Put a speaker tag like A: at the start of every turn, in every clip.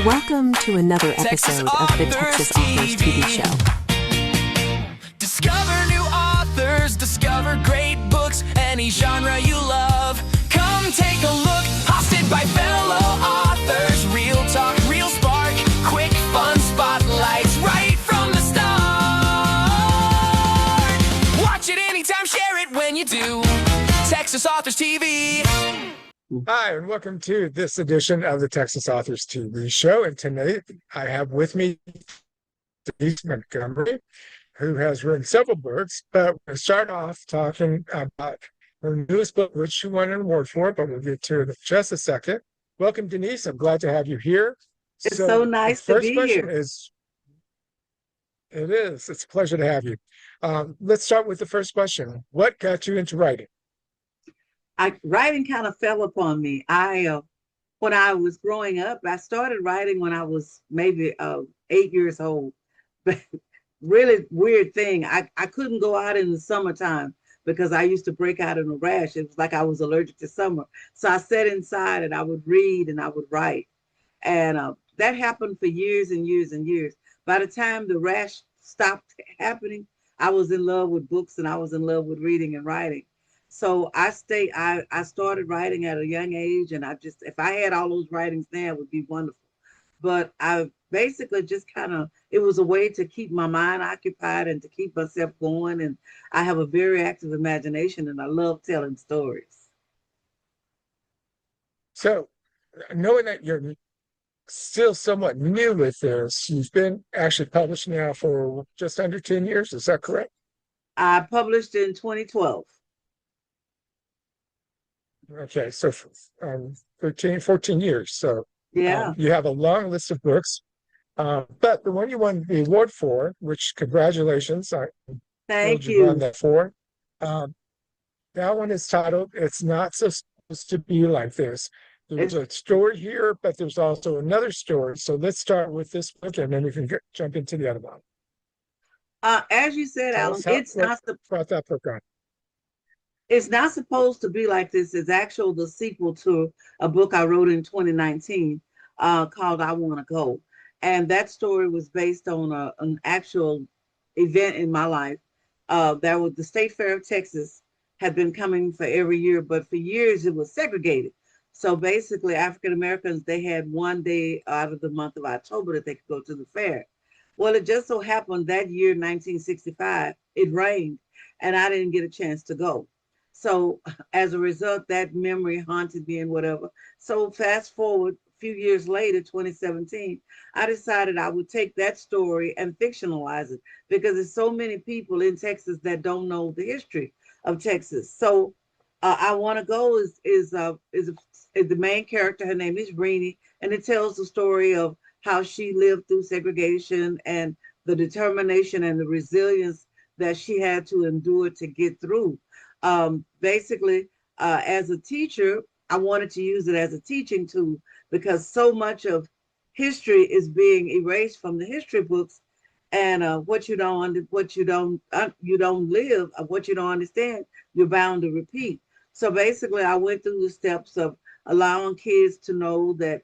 A: Welcome to another episode of the Texas Authors TV show.
B: Discover new authors, discover great books, any genre you love. Come take a look, hosted by fellow authors. Real talk, real spark, quick fun spotlights right from the start. Watch it anytime, share it when you do. Texas Authors TV.
C: Hi, and welcome to this edition of the Texas Authors TV show. And tonight I have with me Denise Montgomery, who has written several books, but we'll start off talking about her newest book, which she won an award for, but we'll get to it in just a second. Welcome, Denise. I'm glad to have you here.
D: It's so nice to be here.
C: The first question is, it is. It's a pleasure to have you. Let's start with the first question. What got you into writing?
D: Writing kind of fell upon me. When I was growing up, I started writing when I was maybe 8 years old. But really weird thing, I couldn't go out in the summertime because I used to break out in a rash. It was like I was allergic to summer. So I sat inside and I would read and I would write. And that happened for years and years and years. By the time the rash stopped happening, I was in love with books and I was in love with reading and writing. So I started writing at a young age, and if I had all those writings now, it would be wonderful. But I basically just it was a way to keep my mind occupied and to keep myself going. And I have a very active imagination and I love telling stories.
C: So knowing that you're still somewhat new with this, you've been actually published now for just under 10 years. Is that correct?
D: I published in 2012.
C: Okay, so 13, 14 years. So
D: yeah,
C: you have a long list of books, but the one you won the award for, which congratulations,
D: thank you.
C: On that for. That one is titled "It's Not Supposed to Be Like This." There's a story here, but there's also another story. So let's start with this book, and then we can jump into the other one.
D: As you said, Alan, it's not
C: brought that book on.
D: It's not supposed to be like this. It's actually the sequel to a book I wrote in 2019 called I Want to Go. And that story was based on an actual event in my life. The State Fair of Texas had been coming for every year, but for years it was segregated. So basically African Americans, they had one day out of the month of October that they could go to the fair. Well, it just so happened that year, 1965, it rained and I didn't get a chance to go. So as a result, that memory haunted me and whatever. So fast forward a few years later, 2017, I decided I would take that story and fictionalize it because there's so many people in Texas that don't know the history of Texas. So I Want to Go is the main character. Her name is Renee, and it tells the story of how she lived through segregation and the determination and the resilience that she had to endure to get through. Basically, as a teacher, I wanted to use it as a teaching tool because so much of history is being erased from the history books, and what you don't live, what you don't understand, you're bound to repeat. So basically, I went through the steps of allowing kids to know that,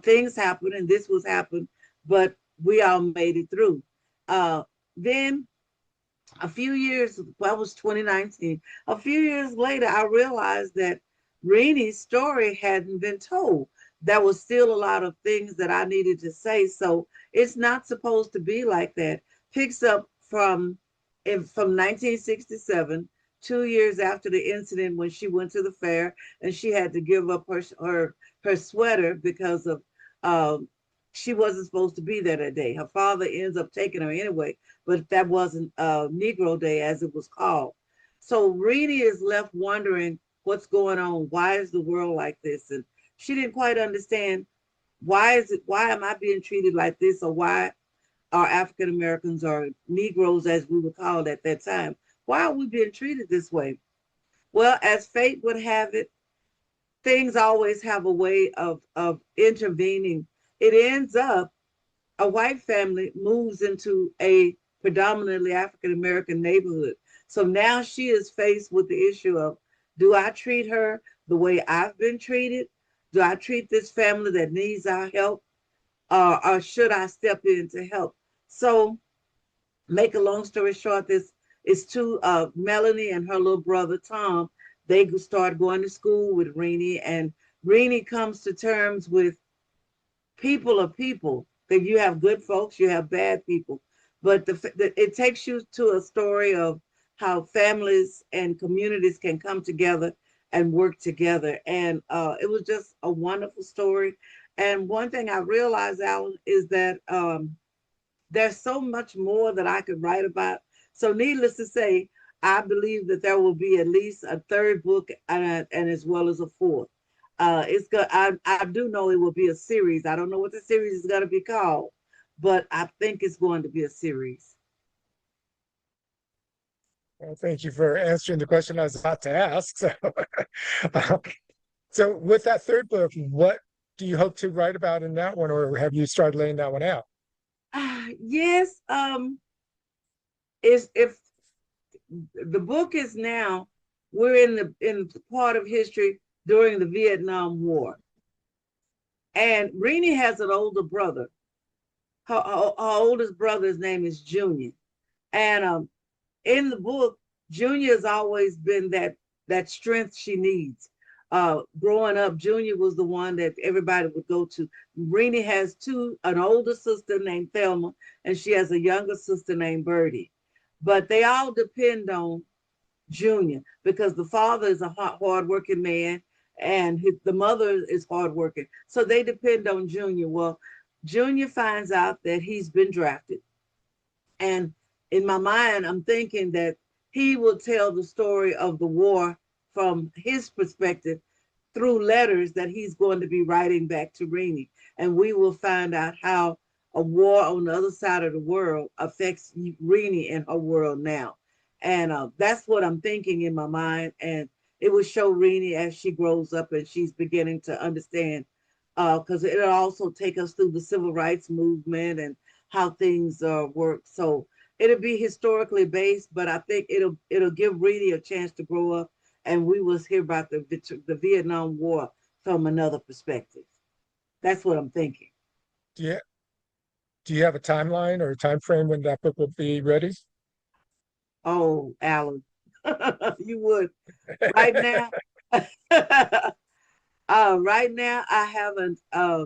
D: things happen and this was happened, but we all made it through. Then a few years, that was 2019. A few years later, I realized that Renee's story hadn't been told. There was still a lot of things that I needed to say. So it's not supposed to be like that. Picks up from 1967, 2 years after the incident when she went to the fair and she had to give up her sweater because of she wasn't supposed to be there that day. Her father ends up taking her anyway, but that wasn't Negro Day as it was called. So Renee is left wondering what's going on. Why is the world like this? And she didn't quite understand why am I being treated like this, or why are African Americans or Negroes, as we were called at that time, why are we being treated this way? Well, as fate would have it, things always have a way of intervening. It ends up a white family moves into a predominantly African American neighborhood. So now she is faced with the issue of, do I treat her the way I've been treated? Do I treat this family that needs our help or should I step in to help? So, make a long story short, this is to Melanie and her little brother Tom. They start going to school with Renee, and Renee comes to terms with people are people. That you have good folks, you have bad people, but it takes you to a story of how families and communities can come together and work together. And it was just a wonderful story. And one thing I realized, Alan, is that there's so much more that I could write about. So, needless to say, I believe that there will be at least a third book and as well as a fourth. It's good. I do know it will be a series. I don't know what the series is going to be called, but I think it's going to be a series.
C: Well, thank you for answering the question I was about to ask. So, uh, so with that third book, what do you hope to write about in that one, or have you started laying that one out?
D: Yes. Is if the book is now, we're in the part of history during the Vietnam War, and Renee has an older brother. Her oldest brother's name is Junior, and in the book, Junior has always been that strength she needs. Growing up, Junior was the one that everybody would go to. Renee has an older sister named Thelma, and she has a younger sister named Birdie. But they all depend on Junior because the father is a hardworking man and the mother is hardworking. So they depend on Junior. Well, Junior finds out that he's been drafted. And in my mind, I'm thinking that he will tell the story of the war from his perspective through letters that he's going to be writing back to Renee. And we will find out how a war on the other side of the world affects Renee in her world now. And that's what I'm thinking in my mind. And it will show Renee as she grows up and she's beginning to understand, because it'll also take us through the civil rights movement and how things work. So it'll be historically based, but I think it'll give Renee a chance to grow up, and we will hear about the Vietnam War from another perspective. That's what I'm thinking.
C: Do you do you have a timeline or a time frame when that book will be ready?
D: Oh, Alan, you would right now. Right now, I haven't. I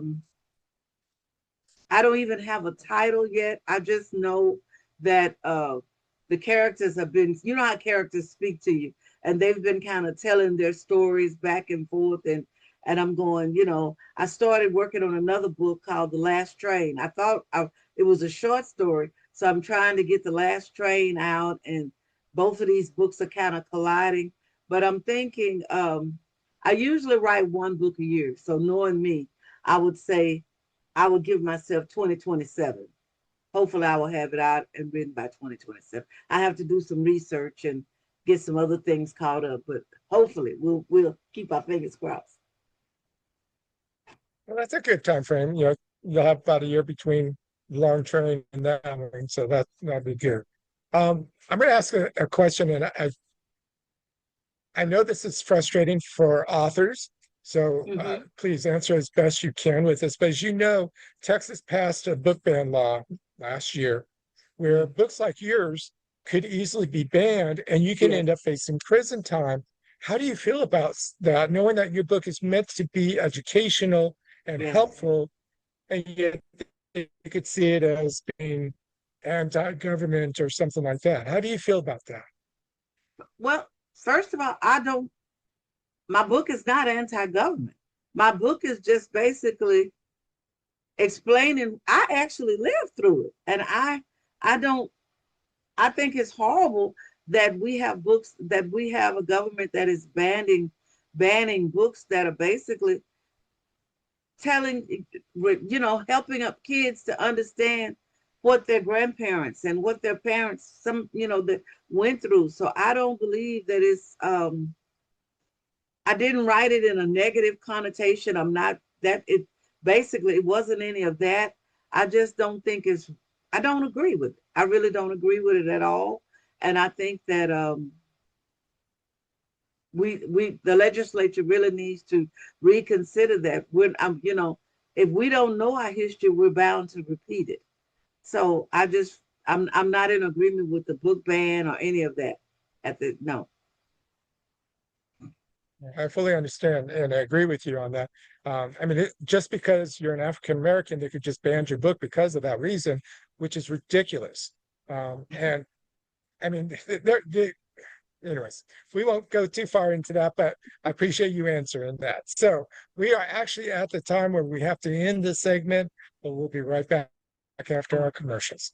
D: don't even have a title yet. I just know that the characters have been, you know how characters speak to you, and they've been kind of telling their stories back and forth. And I'm going, I started working on another book called The Last Train. It was a short story, so I'm trying to get The Last Train out, and both of these books are kind of colliding. But I'm thinking, I usually write one book a year. So knowing me, I would say I would give myself 2027. Hopefully I will have it out and written by 2027. I have to do some research and get some other things caught up, but hopefully we'll keep our fingers crossed.
C: Well, that's a good time frame. You'll have about a year between long train and that one, so that'll be good. I'm going to ask a question, and I know this is frustrating for authors, so
D: Mhm.
C: please answer as best you can with this. But as you know, Texas passed a book ban law last year where books like yours could easily be banned and you can
D: Yes,
C: end up facing prison time. How do you feel about that, knowing that your book is meant to be educational and
D: yes.
C: helpful, and yet you could see it as being anti-government or something like that? How do you feel about that?
D: Well, first of all, my book is not anti-government. My book is just basically explaining I actually lived through it. And I don't I think it's horrible that we have a government that is banning books that are basically telling, helping up kids to understand what their grandparents and what their parents, that went through. So I don't believe that I didn't write it in a negative connotation. I'm not that it basically it wasn't any of that. I just don't think I don't agree with it. I really don't agree with it at all. And I think that the legislature really needs to reconsider that. if we don't know our history, we're bound to repeat it. So I'm not in agreement with the book ban or any of that. At the no.
C: I fully understand and I agree with you on that. I mean, just because you're an African American, they could just ban your book because of that reason, which is ridiculous. And I mean, anyways, we won't go too far into that, but I appreciate you answering that. So we are actually at the time where we have to end this segment, but we'll be right back after our commercials.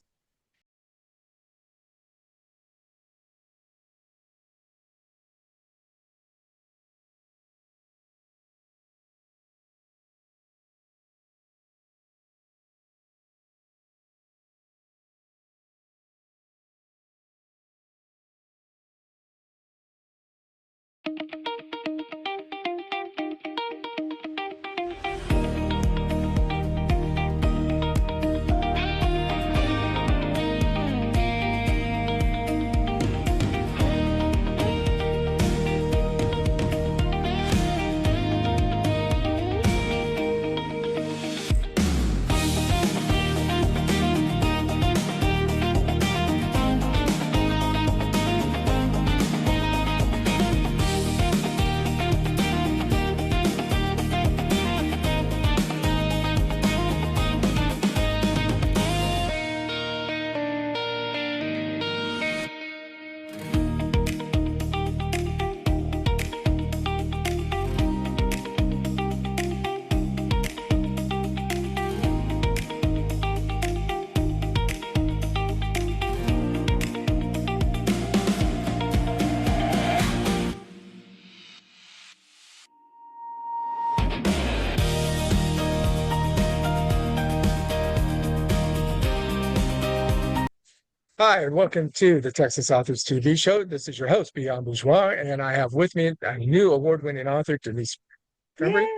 C: Hi, and welcome to the Texas Authors TV show. This is your host, Beyond Bourgeois, and I have with me a new award-winning author, Denise Montgomery.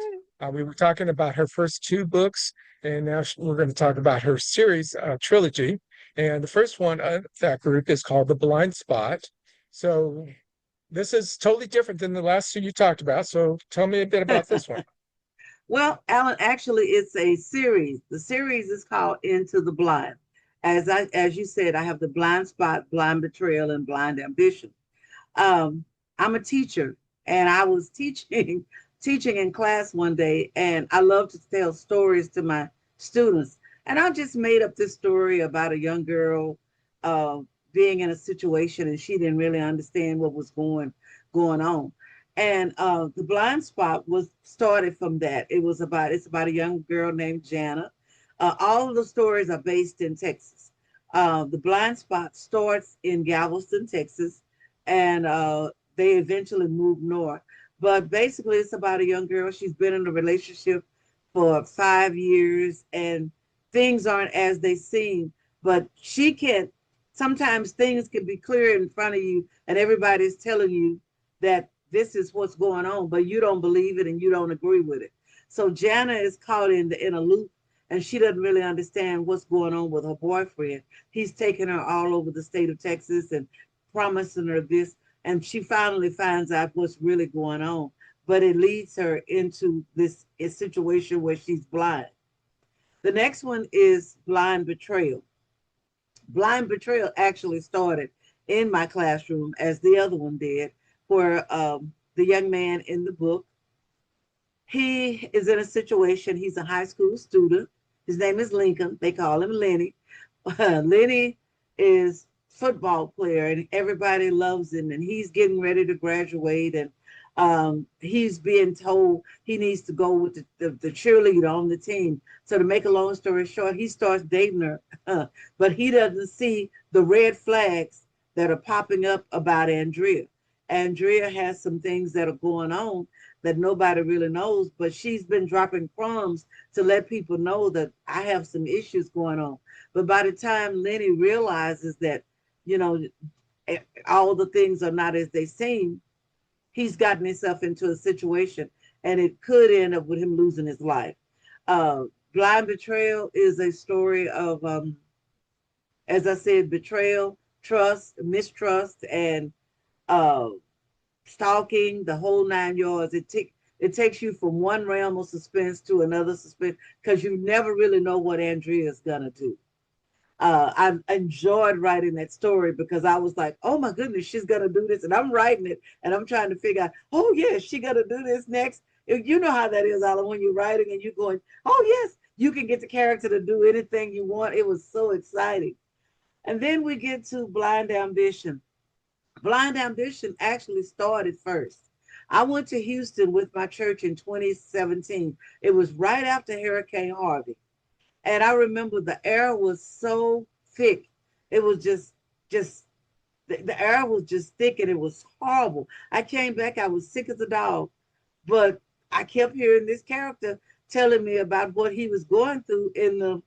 C: We were talking about her first two books, and now we're going to talk about her series trilogy. And the first one of that group is called The Blind Spot. So this is totally different than the last two you talked about. So tell me a bit about this one.
D: Well, Alan, actually, it's a series. The series is called Into the Blind. As you said, I have the blind spot, blind betrayal, and blind ambition. I'm a teacher, and I was teaching in class one day, and I love to tell stories to my students. And I just made up this story about a young girl uh, being in a situation, and she didn't really understand what was going on. And the blind spot was started from that. It's about a young girl named Jana. All of the stories are based in Texas. The blind spot starts in Galveston, Texas, and they eventually moved north. But basically, it's about a young girl. She's been in a relationship for 5 years, and things aren't as they seem. But she can't. Sometimes things can be clear in front of you, and everybody's telling you that this is what's going on, but you don't believe it and you don't agree with it. So Jana is caught in a loop, and she doesn't really understand what's going on with her boyfriend. He's taking her all over the state of Texas and promising her this, and she finally finds out what's really going on. But it leads her into this a situation where she's blind. The next one is blind betrayal. Blind betrayal actually started in my classroom as the other one did, where the young man in the book, he is in a situation. He's a high school student. His name is Lincoln. They call him Lenny. Lenny is football player, and everybody loves him. And he's getting ready to graduate, and he's being told he needs to go with the cheerleader on the team. So to make a long story short, he starts dating her, but he doesn't see the red flags that are popping up about Andrea. Andrea has some things that are going on that nobody really knows, but she's been dropping crumbs to let people know that I have some issues going on. But by the time Lenny realizes that, you know, all the things are not as they seem, he's gotten himself into a situation, and it could end up with him losing his life. Blind betrayal is a story of, as I said, betrayal, trust, mistrust, and uh, stalking, the whole 9 yards. it takes you from one realm of suspense to another suspense because you never really know what Andrea is gonna do. I enjoyed writing that story because I was like, oh my goodness, she's gonna do this, and I'm writing it, and I'm trying to figure out, oh yeah, she gonna do this next. You know how that is, Alan, when you're writing and you're going, oh yes, you can get the character to do anything you want. It was so exciting. And then we get to Blind Ambition. Blind Ambition actually started first. I went to Houston with my church in 2017. It was right after Hurricane Harvey. And I remember the air was so thick. It was just the air was just thick and it was horrible. I came back, I was sick as a dog, but I kept hearing this character telling me about what he was going through in the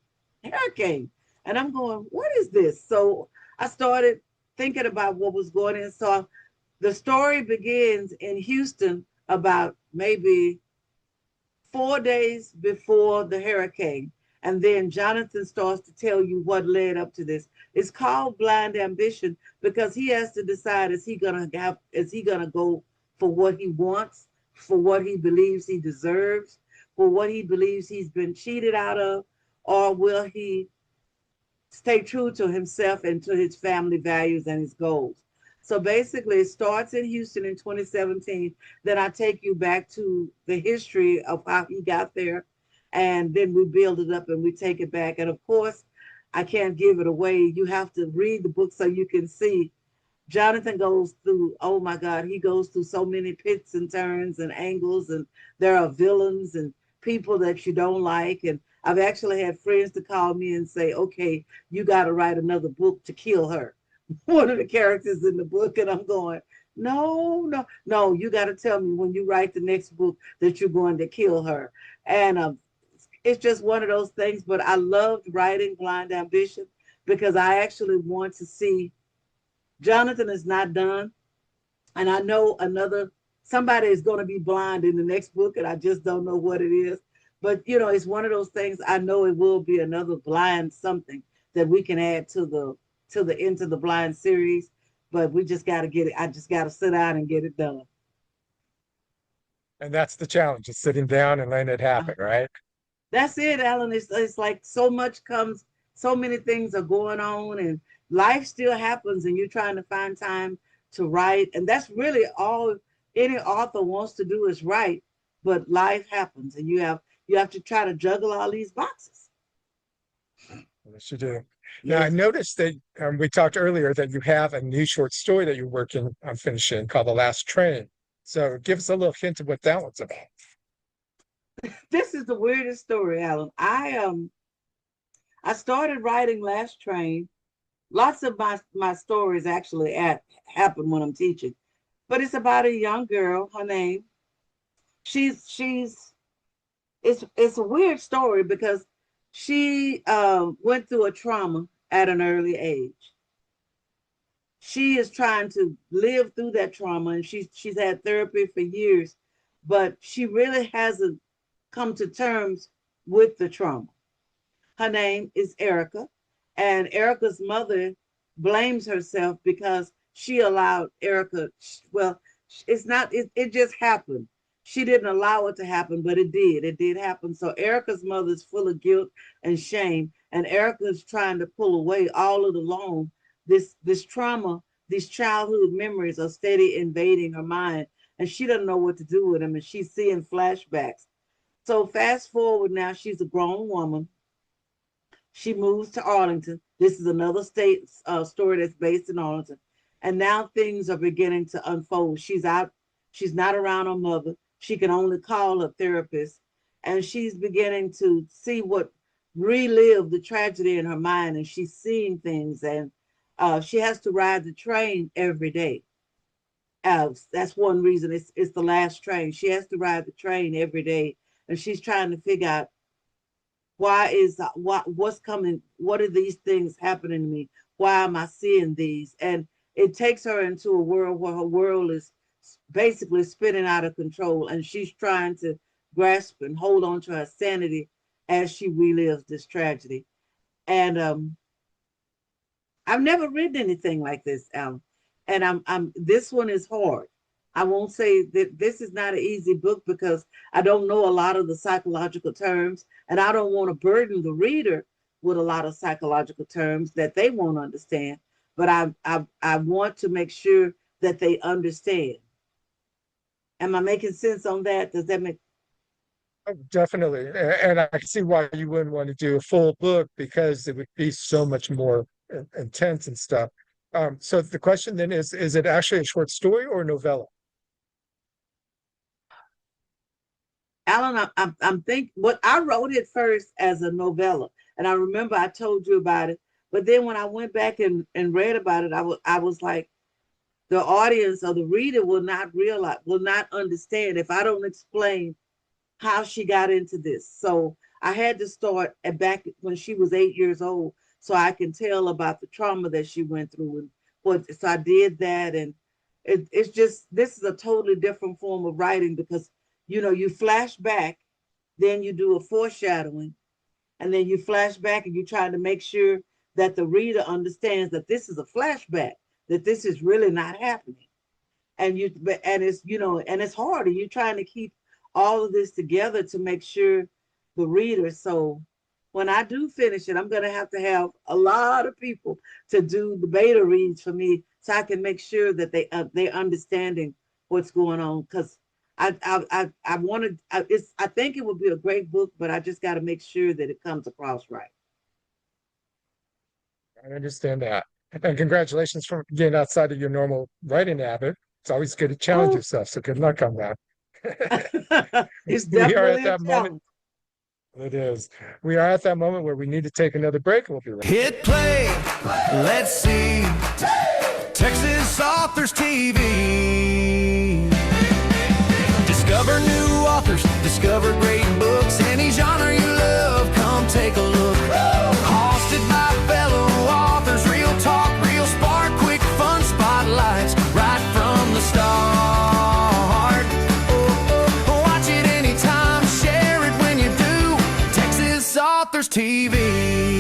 D: hurricane. And I'm going, what is this? So I started thinking about what was going on. So the story begins in Houston about maybe 4 days before the hurricane. And then Jonathan starts to tell you what led up to this. It's called Blind Ambition because he has to decide, is he gonna go for what he wants, for what he believes he deserves, for what he believes he's been cheated out of, or will he stay true to himself and to his family values and his goals? So basically, it starts in Houston in 2017. Then I take you back to the history of how he got there. And then we build it up and we take it back. And of course, I can't give it away. You have to read the book so you can see. Jonathan goes through, oh my God, he goes through so many pits and turns and angles. And there are villains and people that you don't like. And I've actually had friends to call me and say, okay, you got to write another book to kill her. One of the characters in the book. And I'm going, no, no, no, you got to tell me when you write the next book that you're going to kill her. And it's just one of those things. But I loved writing Blind Ambition because I actually want to see Jonathan is not done. And I know somebody is going to be blind in the next book, and I just don't know what it is. But, it's one of those things. I know it will be another blind something that we can add to the Into the Blind series. But we just got to get it. I just got to sit down and get it done.
C: And that's the challenge, is sitting down and letting it happen, right?
D: That's it, Alan. It's like so much comes, so many things are going on, and life still happens, and you're trying to find time to write. And that's really all any author wants to do is write, but life happens, and you have to try to juggle all these boxes.
C: Yes, you do. Now, I
D: Yes.
C: noticed that we talked earlier that you have a new short story that you're working on finishing called The Last Train. So give us a little hint of what that one's about.
D: This is the weirdest story, Alan. I started writing Last Train. Lots of my stories actually happen when I'm teaching, but it's about a young girl. Her name. She's it's a weird story because she went through a trauma at an early age. She is trying to live through that trauma, and she's had therapy for years, but she really hasn't come to terms with the trauma. Her name is Erica, and Erica's mother blames herself because she allowed Erica, well, it's not, it just happened. She didn't allow it to happen, but it did. It did happen. So Erica's mother is full of guilt and shame, and Erica's trying to pull away all of along. This trauma, these childhood memories are steady invading her mind, and she doesn't know what to do with them, and she's seeing flashbacks. So fast forward now, she's a grown woman. She moves to Arlington. This is another state story that's based in Arlington. And now things are beginning to unfold. She's out. She's not around her mother. She can only call a therapist. And she's beginning to see relive the tragedy in her mind. And she's seeing things. And she has to ride the train every day. That's one reason it's the last train. She has to ride the train every day. And she's trying to figure out what's coming, what are these things happening to me, why am I seeing these? And it takes her into a world where her world is basically spinning out of control, and she's trying to grasp and hold on to her sanity as she relives this tragedy. And I've never written anything like this, Alan, and I'm this one is hard. I won't say that this is not an easy book because I don't know a lot of the psychological terms, and I don't want to burden the reader with a lot of psychological terms that they won't understand. But I want to make sure that they understand. Am I making sense on that? Does that make
C: Oh, definitely. And I can see why you wouldn't want to do a full book because it would be so much more intense and stuff. So the question then is it actually a short story or a novella?
D: Alan? I'm think what I wrote it first as a novella, and I remember I told you about it. But then when I went back and read about it, I was like, the audience or the reader will not realize, will not understand if I don't explain how she got into this. So I had to start at back when she was 8 years old, so I can tell about the trauma that she went through and what. So I did that, and it's just this is a totally different form of writing because you flash back, then you do a foreshadowing, and then you flash back and you try to make sure that the reader understands that this is a flashback, that this is really not happening. And it's and it's hard, and you're trying to keep all of this together to make sure the reader. So when I do finish it, I'm going to have a lot of people to do the beta reads for me so I can make sure that they're understanding what's going on, because I wanted I think it would be a great book, but I just got to make sure that it comes across right.
C: I understand that. And congratulations for getting outside of your normal writing habit. It's always good to challenge
D: Oh,
C: yourself. So good luck on that.
D: it's
C: We are at
D: definitely a
C: that moment.
D: challenge.
C: It is. We are at that moment where we need to take another break. We'll be right.
B: Hit play, let's see. Texas Authors TV. Discover new authors, discover great books, any genre you love, come take a look. Hosted by fellow authors, real talk, real spark, quick fun spotlights, right from the start. Watch it anytime, share it when you do. Texas Authors TV.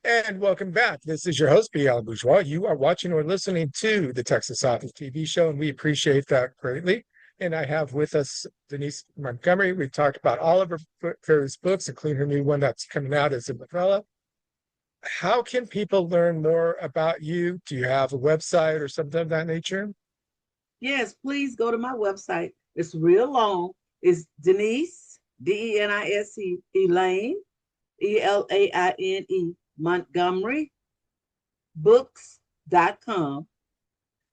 C: And welcome back. This is your host, B.L. Bourgeois. You are watching or listening to the Texas Authors TV show, and we appreciate that greatly. And I have with us Denise Montgomery. We've talked about all of her various books, including her new one that's coming out as a novella. How can people learn more about you? Do you have a website or something of that nature?
D: Yes, please go to my website. It's real long. It's Denise, Denise, Elaine, Elaine, Montgomery books.com.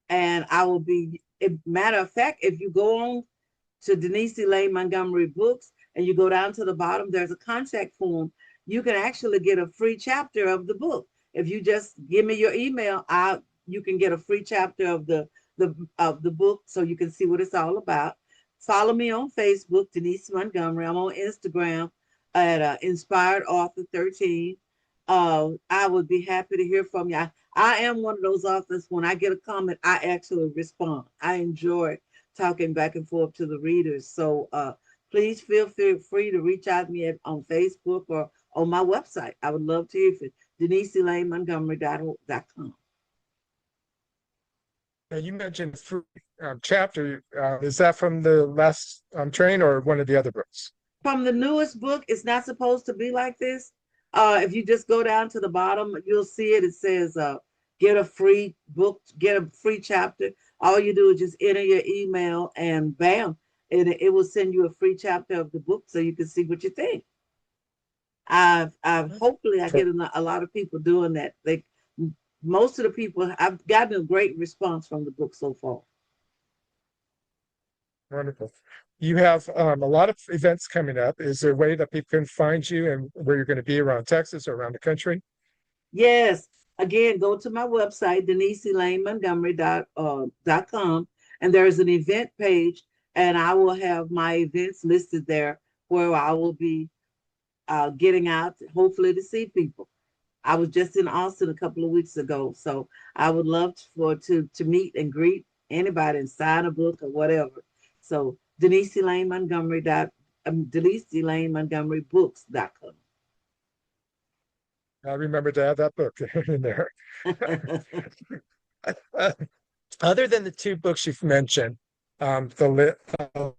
D: And I will be, matter of fact, if you go on to Denise Elaine Montgomery Books and you go down to the bottom, there's a contact form. You can actually get a free chapter of the book. If you just give me your email, you can get a free chapter of the book so you can see what it's all about. Follow me on Facebook, Denise Montgomery. I'm on Instagram at Inspired Author 13. I would be happy to hear from you. I am one of those authors, when I get a comment, I actually respond. I enjoy talking back and forth to the readers. So please feel free to reach out to me on Facebook or on my website. I would love to hear from you. DeniseElaineMontgomery.com.
C: Now, you mentioned fruit chapter. Is that from the last train or one of the other books?
D: From the newest book, it's not supposed to be like this. If you just go down to the bottom, you'll see it. It says, get a free book, get a free chapter. All you do is just enter your email and bam, it will send you a free chapter of the book so you can see what you think. I've hopefully I get a lot of people doing that. Most of the people, I've gotten a great response from the book so far.
C: Wonderful. You have a lot of events coming up. Is there a way that people can find you and where you're going to be around Texas or around the country?
D: Yes. Again, go to my website, DeniseElaineMontgomery.com, and there's an event page, and I will have my events listed there where I will be getting out, hopefully to see people. I was just in Austin a couple of weeks ago, so I would love to meet and greet anybody and sign a book or whatever. So DeniseElaineMontgomery.books.com.
C: I remember to add that book in there. Other than the two books you've mentioned, the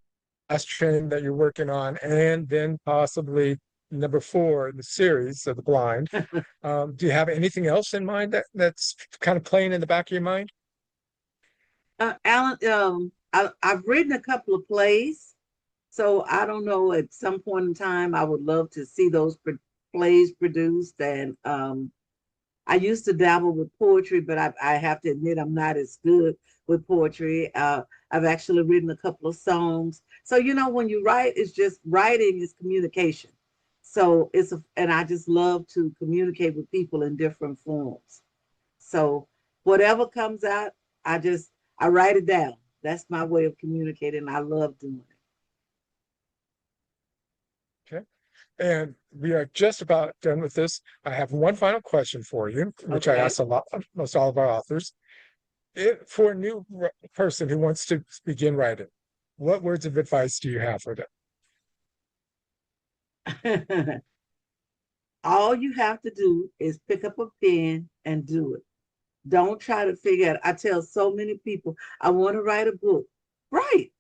C: last train that you're working on, and then possibly number 4 in the series of The Blind, do you have anything else in mind that's kind of playing in the back of your mind?
D: Alan, I've written a couple of plays, so I don't know, at some point in time, I would love to see those plays produced. And I used to dabble with poetry, but I have to admit I'm not as good with poetry. I've actually written a couple of songs. So, when you write, it's just writing is communication. So and I just love to communicate with people in different forms. So whatever comes out, I write it down. That's my way of communicating. I love doing it.
C: Okay. And we are just about done with this. I have one final question for you, which I ask most all of our authors. For a new person who wants to begin writing, what words of advice do you have for them?
D: All you have to do is pick up a pen and do it. Don't try to figure out. I tell so many people, I want to write a book. Write.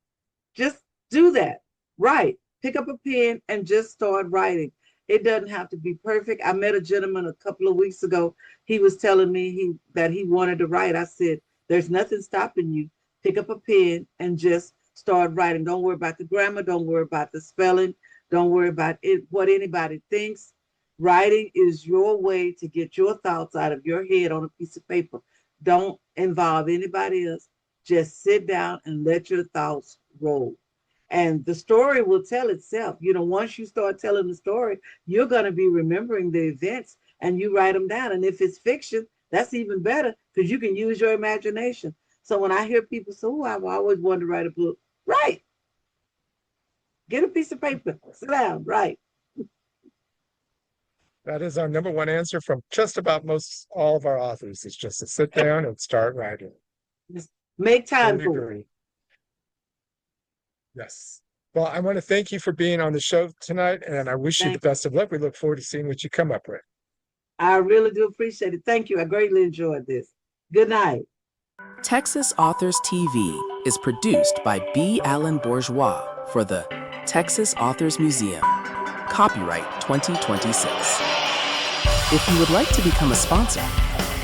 D: Just do that. Write. Pick up a pen and just start writing. It doesn't have to be perfect. I met a gentleman a couple of weeks ago. He was telling me that he wanted to write. I said, there's nothing stopping you. Pick up a pen and just start writing. Don't worry about the grammar. Don't worry about the spelling. Don't worry about what anybody thinks. Writing is your way to get your thoughts out of your head on a piece of paper. Don't involve anybody else. Just sit down and let your thoughts roll. And the story will tell itself. Once you start telling the story, you're going to be remembering the events and you write them down. And if it's fiction, that's even better because you can use your imagination. So when I hear people say, oh, I've always wanted to write a book, write. Get a piece of paper, sit down, write.
C: That is our number one answer from just about all of our authors. It's just to sit down and start writing.
D: Just make time
C: Totally
D: for
C: agree. Yes. Well, I want to thank you for being on the show tonight, and I wish you the best of luck. We look forward to seeing what you come up with.
D: I really do appreciate it. Thank you. I greatly enjoyed this. Good night.
B: Texas Authors TV is produced by B. Allen Bourgeois for the Texas Authors Museum. Copyright 2026. If you would like to become a sponsor,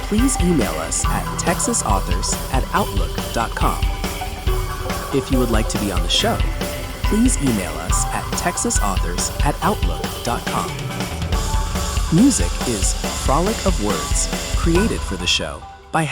B: please email us at texasauthors@outlook.com. If you would like to be on the show, please email us at texasauthors@outlook.com. Music is Frolic of Words, created for the show by